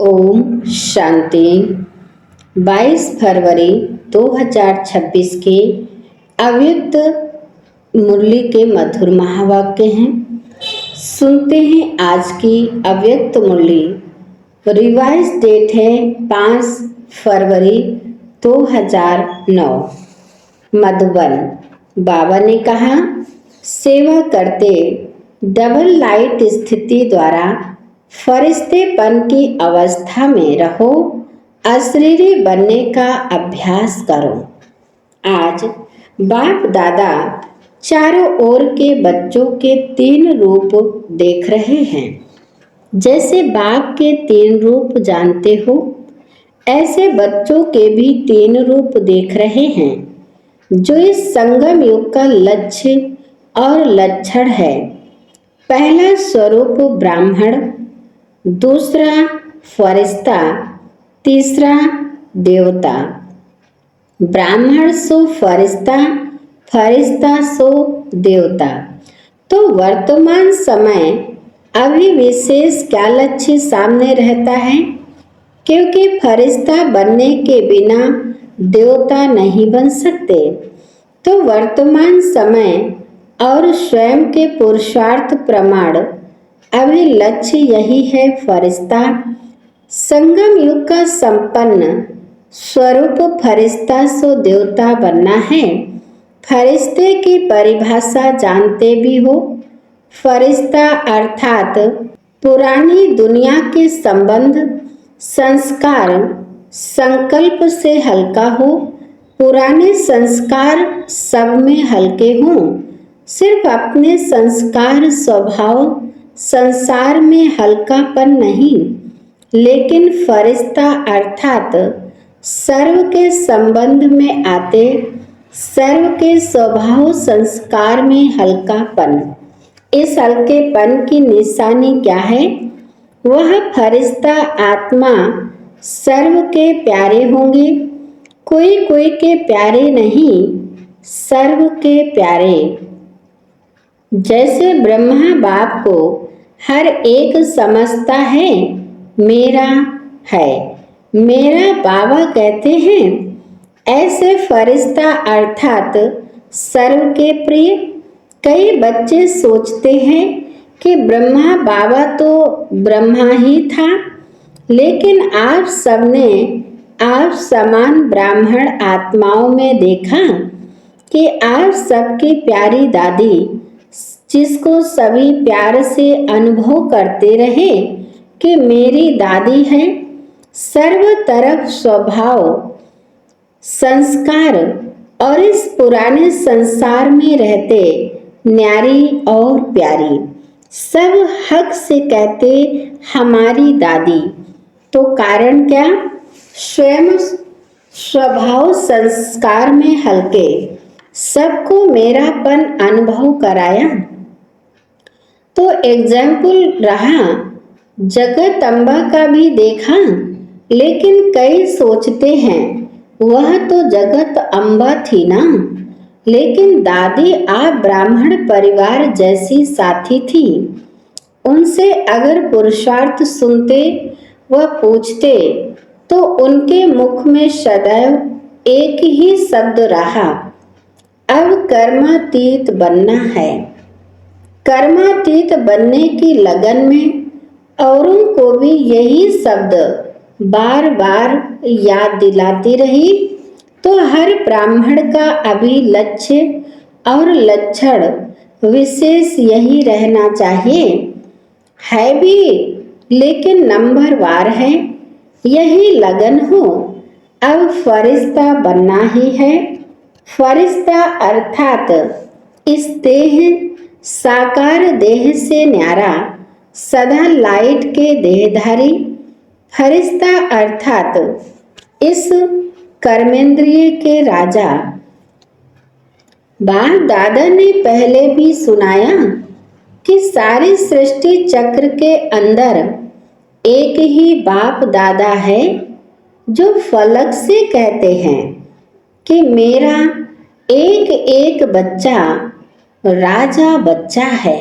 ओम शांति। 22 फरवरी 2026 के अव्यक्त मुरली के मधुर महावाक्य हैं। सुनते हैं आज की अव्यक्त मुरली। रिवाइज डेट है 5 फरवरी 2009। मधुबन। बाबा ने कहा, सेवा करते डबल लाइट स्थिति द्वारा फरिश्तेपन की अवस्था में रहो, अशरीरी बनने का अभ्यास करो। आज बाप दादा चारों ओर के बच्चों के 3 रूप देख रहे हैं। जैसे बाप के 3 रूप जानते हो, ऐसे बच्चों के भी 3 रूप देख रहे हैं, जो इस संगम युग का लक्ष्य और लक्षण है। पहला स्वरूप ब्राह्मण, दूसरा फरिश्ता, तीसरा देवता। ब्राह्मण सो फरिश्ता, फरिश्ता सो देवता। तो वर्तमान समय अभी विशेष क्या लक्ष्य सामने रहता है, क्योंकि फरिश्ता बनने के बिना देवता नहीं बन सकते। तो वर्तमान समय और स्वयं के पुरुषार्थ प्रमाण अभी लक्ष्य यही है, फरिश्ता। संगम युग का संपन्न स्वरूप फरिश्ता सो देवता बनना है। फरिश्ते की परिभाषा जानते भी हो। फरिश्ता अर्थात पुरानी दुनिया के संबंध, संस्कार, संकल्प से हल्का हो। पुराने संस्कार सब में हल्के हों, सिर्फ अपने संस्कार स्वभाव संसार में हल्कापन नहीं। लेकिन फरिश्ता अर्थात सर्व के संबंध में आते, सर्व के स्वभाव संस्कार में हल्कापन। इस हल्केपन की निशानी क्या है? वह फरिश्ता आत्मा सर्व के प्यारे होंगे। कोई कोई के प्यारे नहीं, सर्व के प्यारे। जैसे ब्रह्मा बाप को हर एक समझता है, मेरा है, मेरा बाबा कहते हैं, ऐसे फरिश्ता अर्थात सर्व के प्रिय। कई बच्चे सोचते हैं कि ब्रह्मा बाबा तो ब्रह्मा ही था, लेकिन आप सबने आप समान ब्राह्मण आत्माओं में देखा कि आप सबकी प्यारी दादी, जिसको सभी प्यार से अनुभव करते रहे कि मेरी दादी है, सर्व तरफ स्वभाव संस्कार और इस पुराने संसार में रहते न्यारी और प्यारी, सब हक से कहते हमारी दादी। तो कारण क्या? स्वयं स्वभाव संस्कार में हल्के, सबको मेरापन अनुभव कराया। तो एग्जाम्पल रहा, जगत अम्बा का भी देखा, लेकिन कई सोचते हैं वह तो जगत अम्बा थी ना, लेकिन दादी आप ब्राह्मण परिवार जैसी साथी थी। उनसे अगर पुरुषार्थ सुनते व पूछते तो उनके मुख में सदैव एक ही शब्द रहा, अब कर्मातीत बनना है। कर्मातीत बनने की लगन में औरों को भी यही शब्द बार बार याद दिलाती रही। तो हर ब्राह्मण का अभी लक्ष्य और लक्षण विशेष यही रहना चाहिए, है भी, लेकिन नंबरवार है। यही लगन हो, अब फरिश्ता बनना ही है। फरिश्ता अर्थात इस देह साकार देह से न्यारा, सदा लाइट के देहधारी। फरिश्ता अर्थात इस कर्मेंद्रिय के राजा। बाप दादा ने पहले भी सुनाया कि सारी सृष्टि चक्र के अंदर एक ही बाप दादा है, जो फलक से कहते हैं कि मेरा एक एक बच्चा राजा बच्चा है,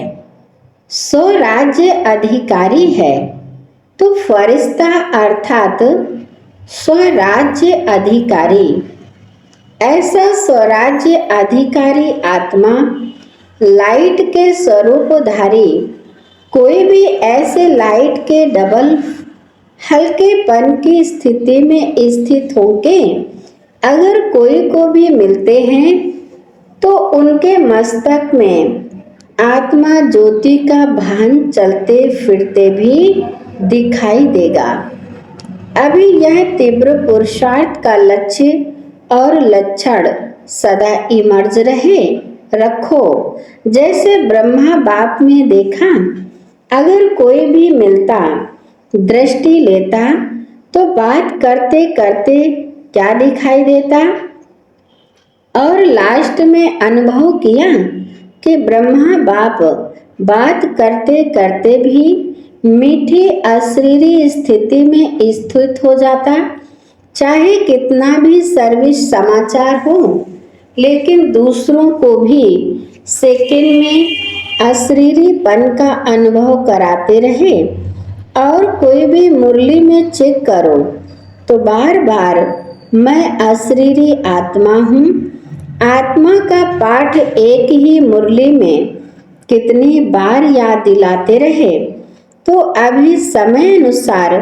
सो राज्य अधिकारी है। तो फरिश्ता अर्थात स्वराज्य अधिकारी, ऐसा स्वराज्य अधिकारी आत्मा, लाइट के स्वरूपधारी, कोई भी ऐसे लाइट के डबल हल्केपन की स्थिति में स्थित होके अगर कोई को भी मिलते हैं तो उनके मस्तक में आत्मा ज्योति का भान चलते फिरते भी दिखाई देगा। अभी यह तीव्र पुरुषार्थ का लक्ष्य और लक्षण सदा इमर्ज रखो। जैसे ब्रह्मा बाप में देखा, अगर कोई भी मिलता, दृष्टि लेता तो बात करते करते क्या दिखाई देता, और लास्ट में अनुभव किया कि ब्रह्मा बाप बात करते करते भी मीठी अशरीरी स्थिति में स्थित हो जाता। चाहे कितना भी सर्विस समाचार हो, लेकिन दूसरों को भी सेकंड में अशरीरीपन का अनुभव कराते रहे। और कोई भी मुरली में चेक करो तो बार बार मैं अशरीरी आत्मा हूँ। आत्मा का पाठ एक ही मुरली में कितनी बार याद दिलाते रहे तो अभी समय अनुसार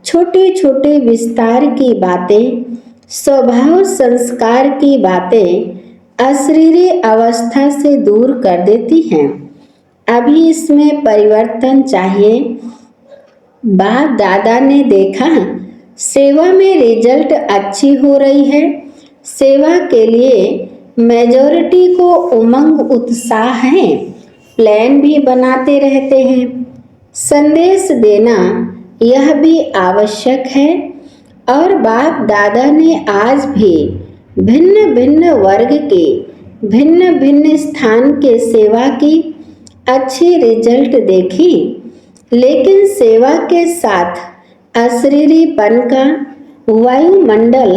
छोटे छोटे विस्तार की बातें, स्वभाव संस्कार की बातें अशरीरी अवस्था से दूर कर देती हैं। अभी इसमें परिवर्तन चाहिए। बाप दादा ने देखा सेवा में रिजल्ट अच्छी हो रही है। सेवा के लिए मेजॉरिटी को उमंग उत्साह है, प्लान भी बनाते रहते हैं। संदेश देना यह भी आवश्यक है। और बाप दादा ने आज भी भिन्न भिन्न वर्ग के भिन्न भिन्न स्थान के सेवा की अच्छी रिजल्ट देखी, लेकिन सेवा के साथ अशरीरीपन का वायुमंडल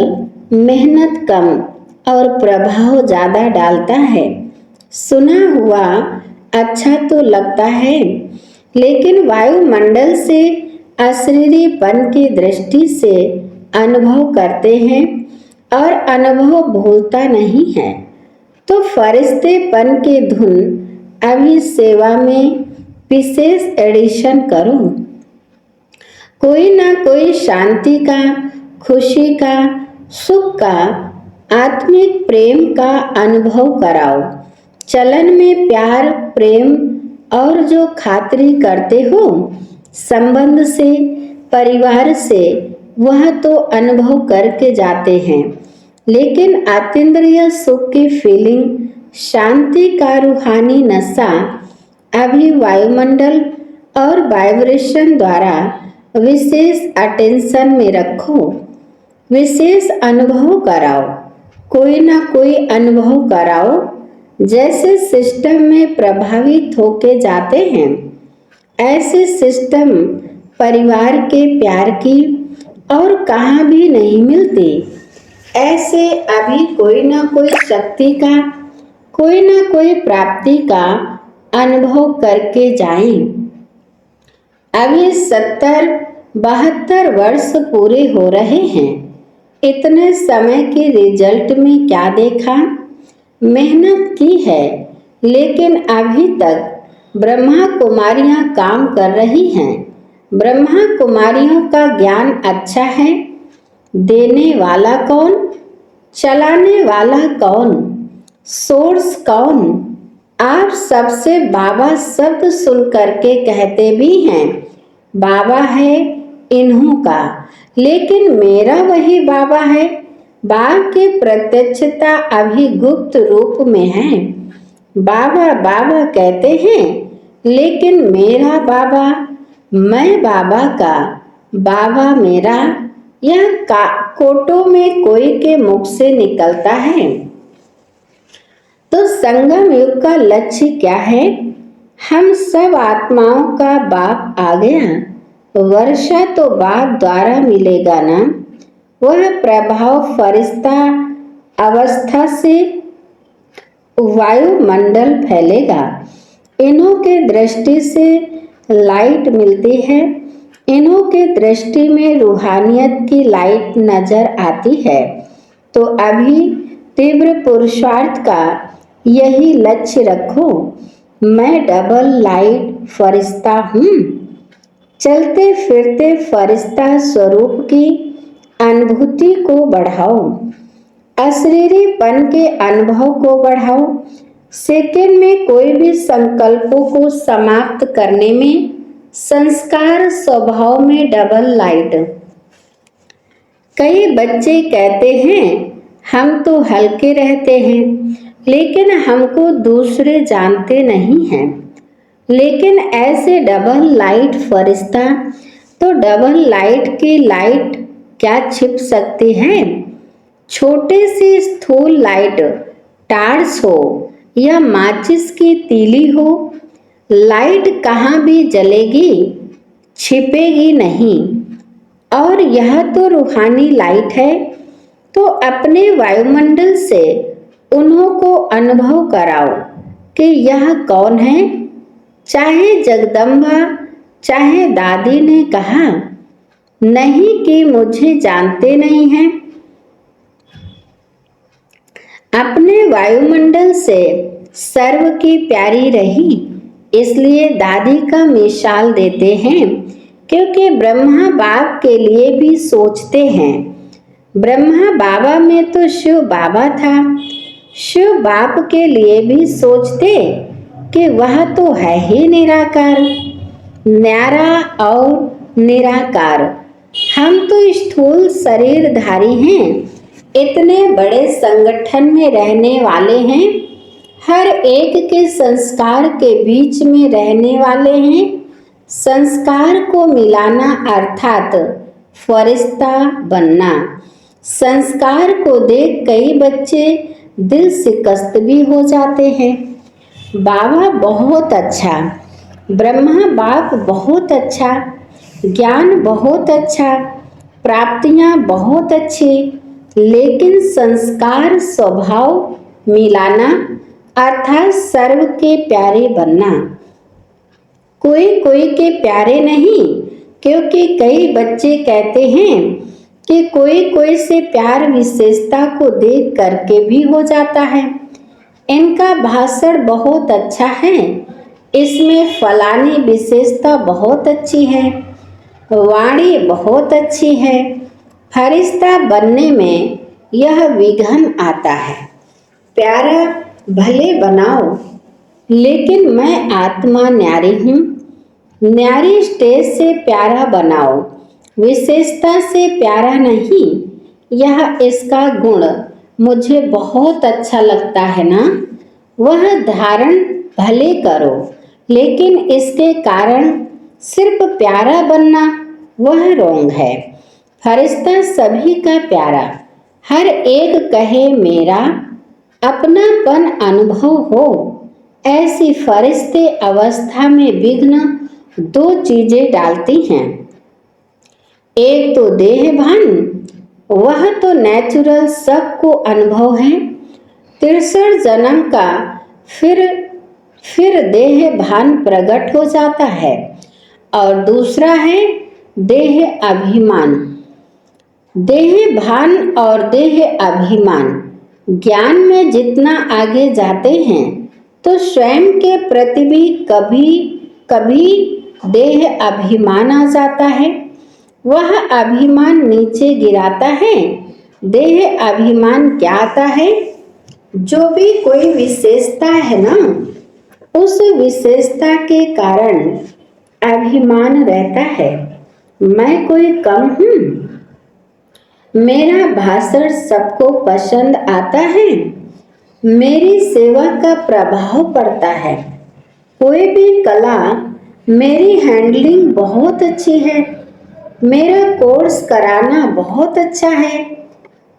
मेहनत कम और प्रभाव ज़्यादा डालता है। सुना हुआ अच्छा तो लगता है, लेकिन वायुमंडल से अशरीरीपन की दृष्टि से अनुभव करते हैं और अनुभव भूलता नहीं है। तो फरिश्तेपन की धुन अभी सेवा में विशेष एडिशन करो। कोई ना कोई शांति का, खुशी का, सुख का, आत्मिक प्रेम का अनुभव कराओ। चलन में प्यार, प्रेम और जो खातिरी करते हो संबंध से, परिवार से, वह तो अनुभव करके जाते हैं, लेकिन अतीन्द्रिय सुख की फीलिंग, शांति का रूहानी नशा अभी वायुमंडल और वाइब्रेशन द्वारा विशेष अटेंशन में रखो। विशेष अनुभव कराओ, कोई ना कोई अनुभव कराओ। जैसे सिस्टम में प्रभावित होके जाते हैं, ऐसे सिस्टम परिवार के प्यार की और कहाँ भी नहीं मिलती। ऐसे अभी कोई ना कोई शक्ति का, कोई ना कोई प्राप्ति का अनुभव करके जाएं। अभी 70-72 वर्ष पूरे हो रहे हैं। इतने समय के रिजल्ट में क्या देखा? मेहनत की है, लेकिन अभी तक ब्रह्मा कुमारियां काम कर रही हैं। ब्रह्मा कुमारियों का ज्ञान अच्छा है। देने वाला कौन? चलाने वाला कौन? सोर्स कौन? आप सबसे बाबा शब्द सुन करके कहते भी हैं बाबा है इन्हों का, लेकिन मेरा वही बाबा है। बाप की प्रत्यक्षता अभी गुप्त रूप में है। बाबा बाबा कहते हैं, लेकिन मेरा बाबा, मैं बाबा का, बाबा मेरा, यह कोटों में कोई के मुख से निकलता है। तो संगम युग का लक्ष्य क्या है? हम सब आत्माओं का बाप आ गया। वर्षा तो बाप द्वारा मिलेगा ना। वह प्रभाव फरिश्ता अवस्था से वायुमंडल फैलेगा। इन्हों के दृष्टि से लाइट मिलती है इन्हों के दृष्टि में रूहानियत की लाइट नजर आती है। तो अभी तीव्र पुरुषार्थ का यही लक्ष्य रखो, मैं डबल लाइट फरिश्ता हूँ। चलते फिरते फरिश्ता स्वरूप की अनुभूति को बढ़ाओ, अशरीरीपन के अनुभव को बढ़ाओ। सेकंड में कोई भी संकल्पों को समाप्त करने में संस्कार स्वभाव में डबल लाइट। कई बच्चे कहते हैं हम तो हल्के रहते हैं, लेकिन हमको दूसरे जानते नहीं हैं। लेकिन ऐसे डबल लाइट फरिश्ता तो डबल लाइट की लाइट क्या छिप सकती है। छोटे सी स्थूल लाइट टार्च हो या माचिस की तीली हो, लाइट कहाँ भी जलेगी, छिपेगी नहीं। और यह तो रूहानी लाइट है, तो अपने वायुमंडल से उन्हों को अनुभव कराओ कि यह कौन है। चाहे जगदम्बा चाहे दादी ने कहा नहीं कि मुझे जानते नहीं हैं। अपने वायुमंडल से सर्व की प्यारी रही, इसलिए दादी का मिसाल देते हैं, क्योंकि ब्रह्मा बाप के लिए भी सोचते हैं। ब्रह्मा बाबा में तो शिव बाबा था, शिव बाप के लिए भी सोचते कि वह तो है ही निराकार, न्यारा और निराकार। हम तो स्थूल शरीरधारी हैं, इतने बड़े संगठन में रहने वाले हैं, हर एक के संस्कार के बीच में रहने वाले हैं। संस्कार को मिलाना अर्थात फरिश्ता बनना। संस्कार को देख कई बच्चे दिल शिकस्त भी हो जाते हैं। बाबा बहुत अच्छा, ब्रह्मा बाप बहुत अच्छा, ज्ञान बहुत अच्छा, प्राप्तियां बहुत अच्छी, लेकिन संस्कार स्वभाव मिलाना अर्थात सर्व के प्यारे बनना। कोई कोई के प्यारे नहीं, क्योंकि कई बच्चे कहते हैं कि कोई कोई से प्यार विशेषता को देख करके भी हो जाता है। इनका भाषण बहुत अच्छा है, इसमें फलानी विशेषता बहुत अच्छी है, वाणी बहुत अच्छी है। फरिश्ता बनने में यह विघ्न आता है। प्यारा भले बनाओ, लेकिन मैं आत्मा न्यारी हूँ। न्यारी स्टेज से प्यारा बनाओ, विशेषता से प्यारा नहीं। यह इसका गुण मुझे बहुत अच्छा लगता है ना। वह धारण भले करो, लेकिन इसके कारण सिर्फ प्यारा बनना वह रोंग है। फरिश्ता सभी का प्यारा, हर एक कहे मेरा, अपनापन अनुभव हो। ऐसी फरिश्ते अवस्था में विघ्न दो चीजें डालती हैं। एक तो देह भान, वह तो नेचुरल सबको अनुभव है, 63 जन्म का फिर देह भान प्रकट हो जाता है। और दूसरा है देह अभिमान। देह भान और देह अभिमान, ज्ञान में जितना आगे जाते हैं तो स्वयं के प्रति भी कभी कभी देह अभिमान आ जाता है। वह अभिमान नीचे गिराता है। देह अभिमान क्या आता है, जो भी कोई विशेषता है ना, उस विशेषता के कारण अभिमान रहता है। मैं कोई कम हूँ, मेरा भाषण सबको पसंद आता है, मेरी सेवा का प्रभाव पड़ता है। कोई भी कला, मेरी हैंडलिंग बहुत अच्छी है, मेरा कोर्स कराना बहुत अच्छा है।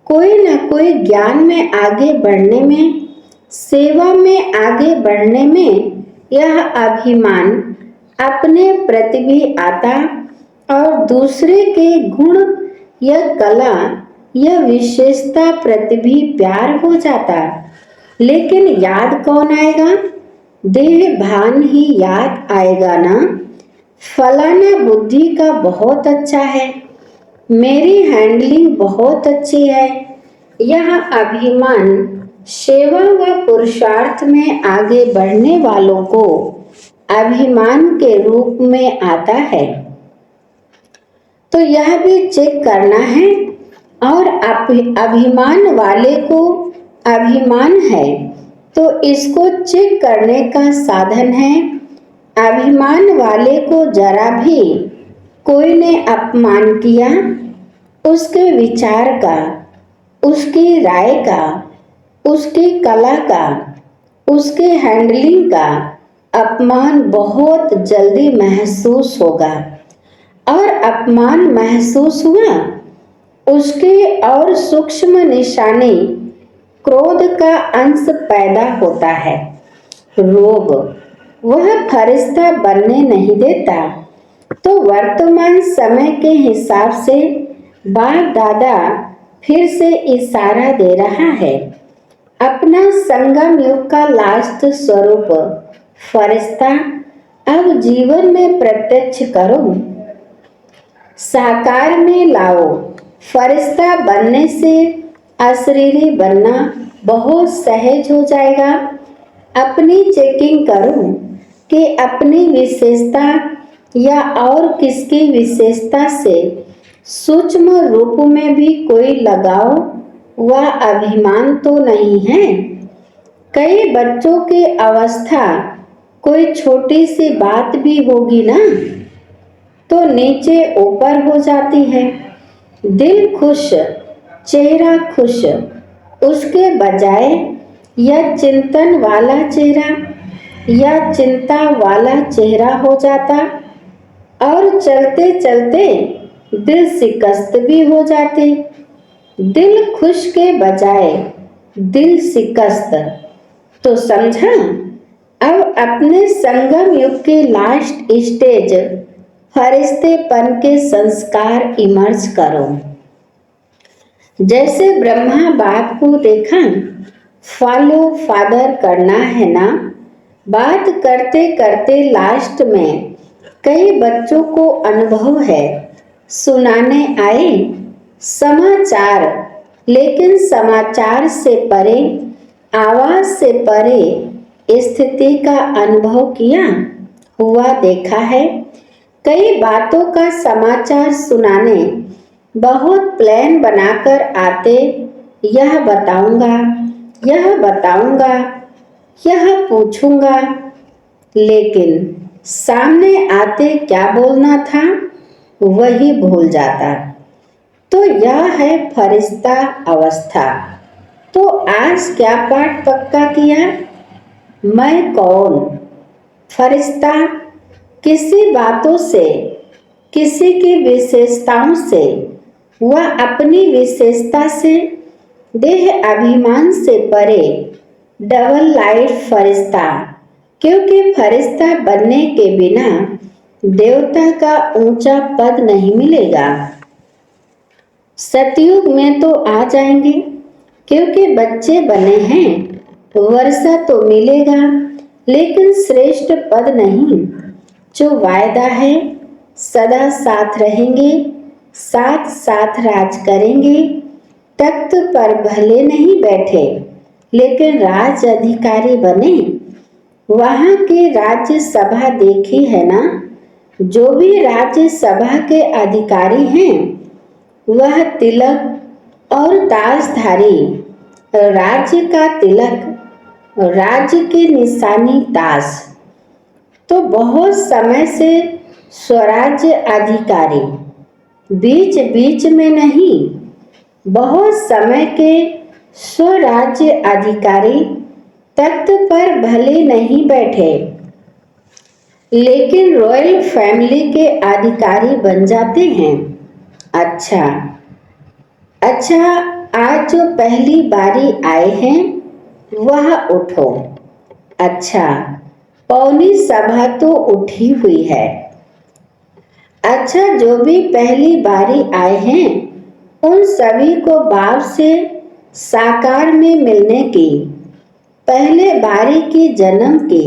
कोई न कोई ज्ञान में आगे बढ़ने में, सेवा में आगे बढ़ने में यह अभिमान अपने प्रति भी आता और दूसरे के गुण या कला या विशेषता प्रति भी प्यार हो जाता। लेकिन याद कौन आएगा, देह भान ही याद आएगा ना। फलाना बुद्धि का बहुत अच्छा है, मेरी हैंडलिंग बहुत अच्छी है। यह अभिमान सेवा व पुरुषार्थ में आगे बढ़ने वालों को अभिमान के रूप में आता है। तो यह भी चेक करना है। और अभिमान वाले को अभिमान है तो इसको चेक करने का साधन है। अभिमान वाले को जरा भी कोई ने अपमान किया, उसके विचार का, उसकी राय का, उसकी कला का, उसके हैंडलिंग का अपमान बहुत जल्दी महसूस होगा। और अपमान महसूस हुआ, उसके और सूक्ष्म निशानी क्रोध का अंश पैदा होता है, रोग। वह फरिश्ता बनने नहीं देता। तो वर्तमान समय के हिसाब से बाप दादा फिर से इशारा दे रहा है। अपना संगम युग का लास्ट स्वरूप फरिश्ता अब जीवन में प्रत्यक्ष करो, साकार में लाओ। फरिश्ता बनने से अशरीरी बनना बहुत सहज हो जाएगा। अपनी चेकिंग करो कि अपनी विशेषता या और किसकी विशेषता से सूक्ष्म रूप में भी कोई लगाव व अभिमान तो नहीं है। कई बच्चों की अवस्था कोई छोटी सी बात भी होगी ना तो नीचे ऊपर हो जाती है। दिल खुश, चेहरा खुश, उसके बजाय या चिंतन वाला चेहरा या चिंता वाला चेहरा हो जाता और चलते चलते दिल शिकस्त भी हो जाते। दिल खुश के बजाय दिल शिकस्त। तो समझा। अब अपने संगम युग के लास्ट स्टेज फरिश्तेपन के संस्कार इमर्ज करो। जैसे ब्रह्मा बाप को देखा, फॉलो फादर करना है ना। बात करते करते लास्ट में कई बच्चों को अनुभव है, सुनाने आए समाचार, लेकिन समाचार से परे, आवाज से परे स्थिति का अनुभव किया हुआ देखा है। कई बातों का समाचार सुनाने बहुत प्लान बनाकर आते, यह बताऊंगा, यह बताऊंगा, यह पूछूंगा, लेकिन सामने आते क्या बोलना था वही भूल जाता। तो यह है फरिश्ता अवस्था। तो आज क्या पाठ पक्का किया? मैं कौन? फरिश्ता किसी बातों से, किसी की विशेषताओं से व अपनी विशेषता से, देह अभिमान से परे डबल लाइट फरिश्ता। क्योंकि फरिश्ता बनने के बिना देवता का ऊंचा पद नहीं मिलेगा। सतयुग में तो आ जाएंगे क्योंकि बच्चे बने हैं, वर्षा तो मिलेगा लेकिन श्रेष्ठ पद नहीं। जो वायदा है सदा साथ रहेंगे, साथ साथ राज करेंगे। तख्त पर भले नहीं बैठे लेकिन राज अधिकारी बने। वहां की राज्य सभा देखी है ना। जो भी राज्य सभा के अधिकारी हैं वह तिलक और ताजधारी, राज्य का तिलक, राज्य की निशानी ताज। तो बहुत समय से स्वराज्य अधिकारी, बीच बीच में नहीं, बहुत समय के स्वराज्य अधिकारी तख्त पर भले नहीं बैठे लेकिन रॉयल फैमिली के अधिकारी बन जाते हैं। अच्छा, आज जो पहली बारी आए हैं वह उठो। अच्छा, पौनी सभा तो उठी हुई है। अच्छा, जो भी पहली बारी आए हैं उन सभी को बाप से साकार में मिलने की, पहले बारी की जन्म की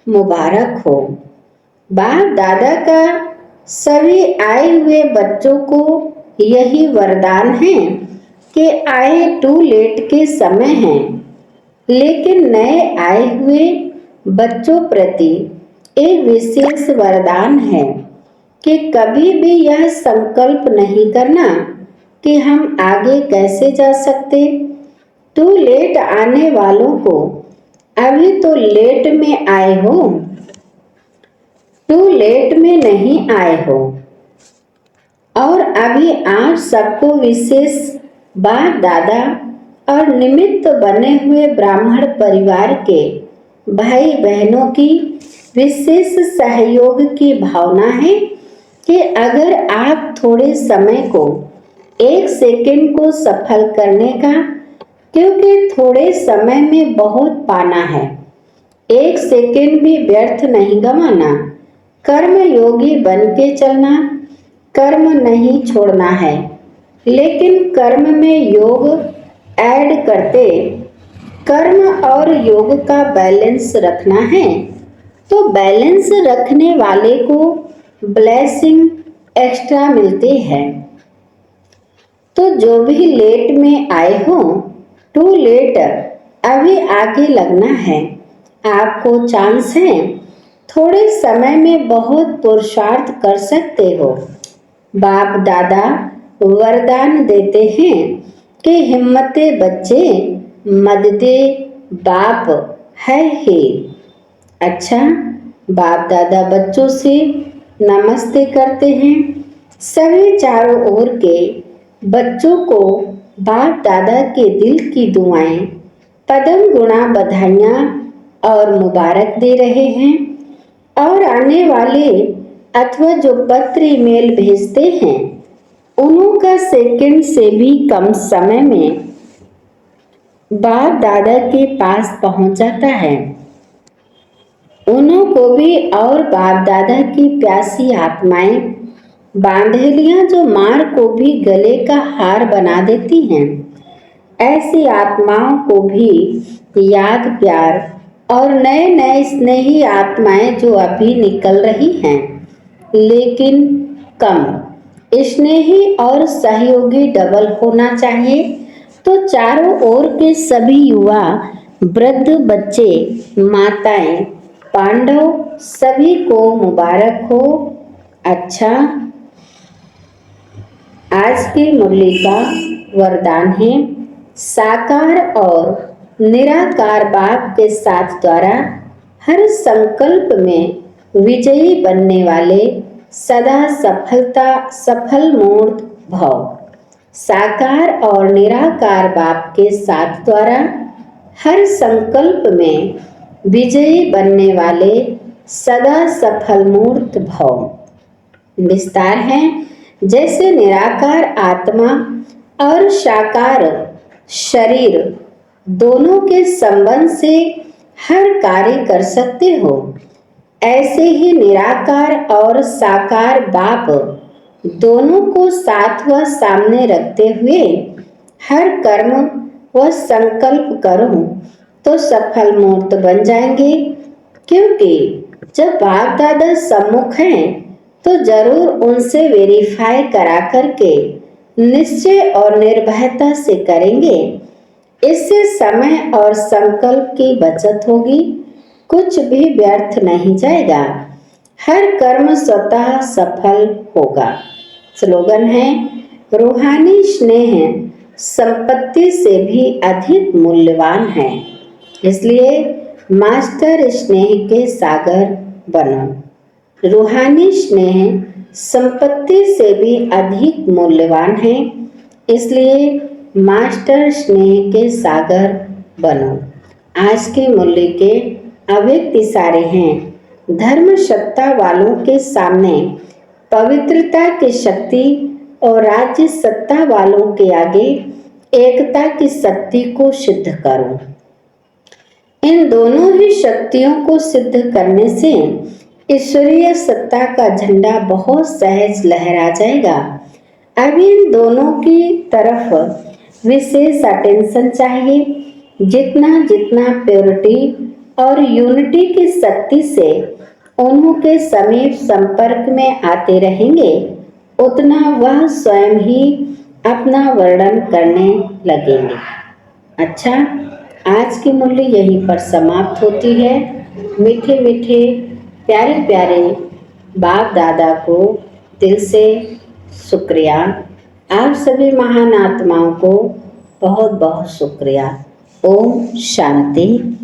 मुबारक हो। बाप दादा का सभी आए हुए बच्चों को यही वरदान है कि आए टू लेट के समय है, लेकिन नए आए हुए बच्चों प्रति एक विशेष वरदान है कि कभी भी यह संकल्प नहीं करना कि हम आगे कैसे जा सकते। टू लेट आने वालों को अभी तो लेट में आए हो, टू लेट में नहीं आए हो। और अभी आप सबको विशेष बाप दादा और निमित्त बने हुए ब्राह्मण परिवार के भाई बहनों की विशेष सहयोग की भावना है कि अगर आप थोड़े समय को, एक सेकंड को सफल करने का, क्योंकि थोड़े समय में बहुत पाना है, एक सेकंड भी व्यर्थ नहीं गंवाना। कर्म योगी बन के चलना, कर्म नहीं छोड़ना है, लेकिन कर्म में योग ऐड करते कर्म और योग का बैलेंस रखना है। तो बैलेंस रखने वाले को ब्लेसिंग एक्स्ट्रा मिलती है। तो जो भी लेट में आए हो, टू लेट अभी आगे लगना है, आपको चांस है, थोड़े समय में बहुत पुरुषार्थ कर सकते हो। बाप दादा वरदान देते हैं कि हिम्मते बच्चे मददे बाप है ही। अच्छा, बाप दादा बच्चों से नमस्ते करते हैं। सभी चारों ओर के बच्चों को बाप दादा के दिल की दुआएं, पदम गुणा बधाइयाँ और मुबारक दे रहे हैं। और आने वाले अथवा जो पत्र ईमेल भेजते हैं, उन्हों का सेकंड से भी कम समय में बाप दादा के पास पहुंच जाता है। उन्हों को भी और बाप दादा की प्यासी आत्माएं, बांधेलियां जो मार को भी गले का हार बना देती हैं, ऐसी आत्माओं को भी याद प्यार और नए नए स्नेही आत्माएं जो अभी निकल रही हैं, लेकिन कम स्नेही और सहयोगी डबल होना चाहिए। तो चारों ओर के सभी युवा, वृद्ध, बच्चे, माताएं, पांडव सभी को मुबारक हो। अच्छा, आज की मुरली का वरदान है, साकार और निराकार बाप के साथ द्वारा हर संकल्प में विजयी बनने वाले सदा सफल मूर्त भव। साकार और निराकार बाप के साथ द्वारा हर संकल्प में विजयी बनने वाले सदा सफल मूर्त भव। विस्तार है, जैसे निराकार आत्मा और साकार शरीर दोनों के संबंध से हर कार्य कर सकते हो, ऐसे ही निराकार और साकार बाप दोनों को साथ व सामने रखते हुए हर कर्म व संकल्प करो तो सफल मूर्त बन जाएंगे। क्योंकि जब बाप दादा सम्मुख हैं तो जरूर उनसे वेरीफाई करा करके निश्चय और निर्भयता से करेंगे। इससे समय और संकल्प की बचत होगी, कुछ भी व्यर्थ नहीं जाएगा, हर कर्म स्वतः सफल होगा। स्लोगन है, रूहानी स्नेह संपत्ति से भी अधिक मूल्यवान है, इसलिए मास्टर स्नेह के सागर बनो। रूहानी स्नेह संपत्ति से भी अधिक मूल्यवान है, इसलिए मास्टर स्नेह के सागर बनो। आज के मूल्य के अव्यक्त इशारे हैं, धर्म सत्ता वालों के सामने पवित्रता की शक्ति और राज्य सत्ता वालों के आगे एकता की शक्ति को सिद्ध करो। इन दोनों ही शक्तियों को सिद्ध करने से ईश्वरीय सत्ता का झंडा बहुत सहज लहरा जाएगा। अभी इन दोनों की तरफ विशेष अटेंशन चाहिए। जितना जितना प्योरिटी और यूनिटी की शक्ति से उन्हों के समीप संपर्क में आते रहेंगे, उतना वह स्वयं ही अपना वर्णन करने लगेंगे। अच्छा, आज की मूल्य यहीं पर समाप्त होती है। मीठे मीठे प्यारे प्यारे बाप दादा को दिल से शुक्रिया। आप सभी महान आत्माओं को बहुत बहुत शुक्रिया। ओम शांति।